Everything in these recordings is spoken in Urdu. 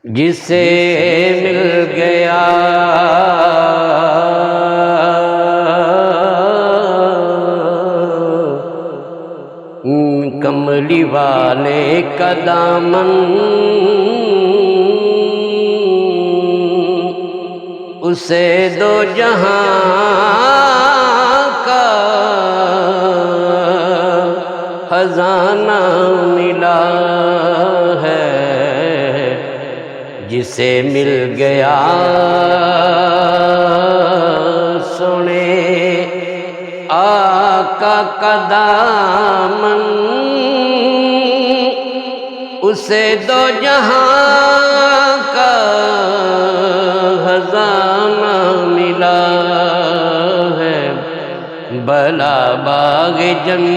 جسے مل گیا کملی والے کا دامن، اسے دو جہاں کا خزانہ ملا ہے۔ جسے مل گیا سونے آقا کا دامن، اسے دو جہاں کا خزانہ ملا ہے۔ بھلا باغ جنت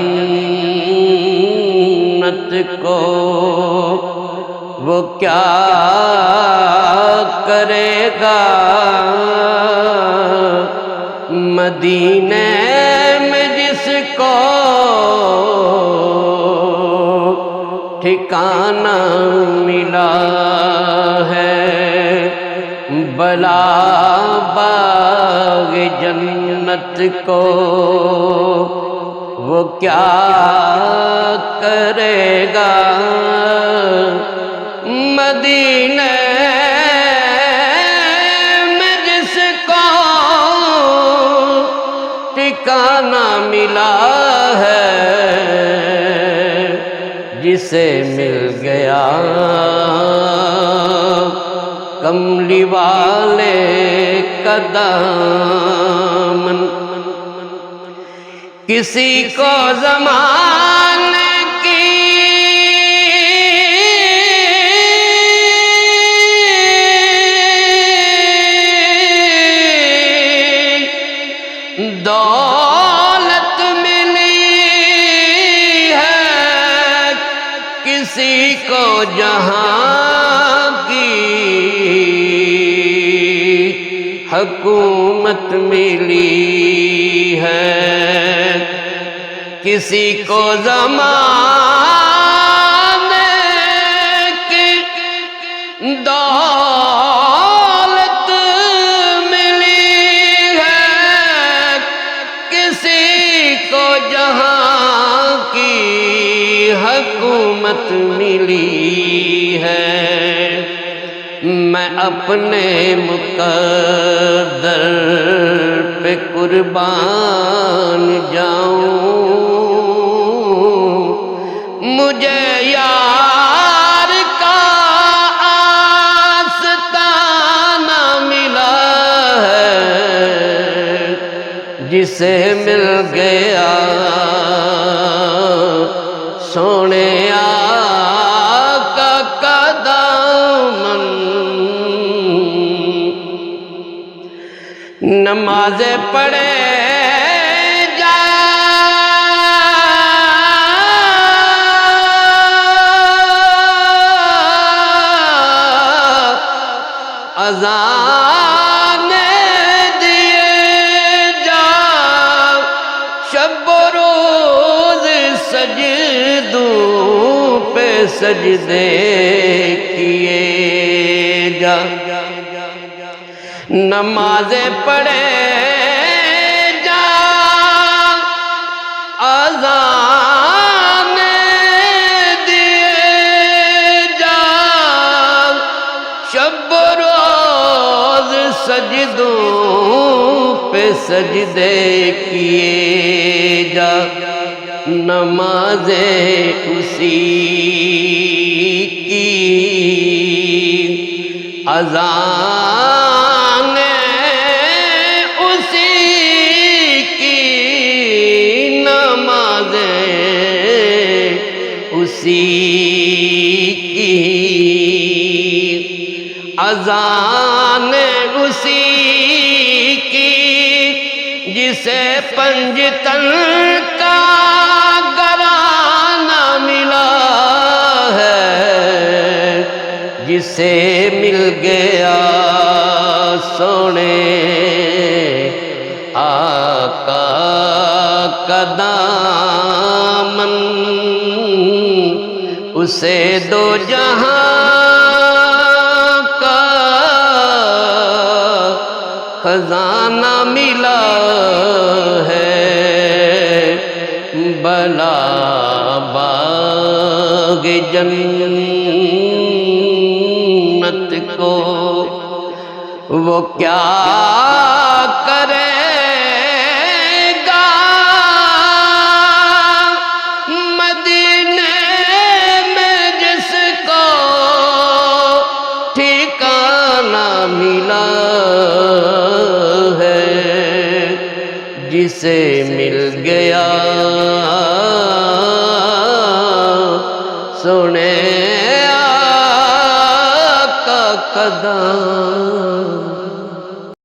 کو وہ کیا کرے گا، مدینے میں جس کو ٹھکانہ ملا ہے۔ بھلا باغ جنت کو وہ کیا کرے گا، مدینے میں جس کو ٹھکانہ ملا ہے۔ جسے مل گیا کملی والے کا دامن، کسی کو زمانے کی دولت ملی ہے، کسی کو جہاں کی حکومت ملی ہے، کسی کو زمانے کی دولت ملی ہے، کسی کو جہاں کی حکومت ملی ہے۔ میں اپنے مقدر پہ قربان جاؤں، مجھے یار کا آستانہ ملا ہے۔ جسے مل گیا سونے آقا کا دامن، نمازیں پڑھے جا، اذانیں دیے جا، شب و روز سجدوں پہ سجدے کیے جا، نمازیں پڑھے جا، اذانیں دیے جا، شب و روز سجدوں پہ سجدے کیے جا، نمازیں اسی کی اذان اسی کی، نمازیں اسی کی، اذان اسی کی، جسے پنجتن کا گرانہ ملا ہے۔ جسے مل گیا سونے آقا کا دامن، اسے دو جہاں خزانہ ملا ہے، بلا باغ جنت کو وہ کیا کرے گا، مدینے میں جس کو ٹھکانہ ملا ہے، جسے مل گیا سنے آقا قدم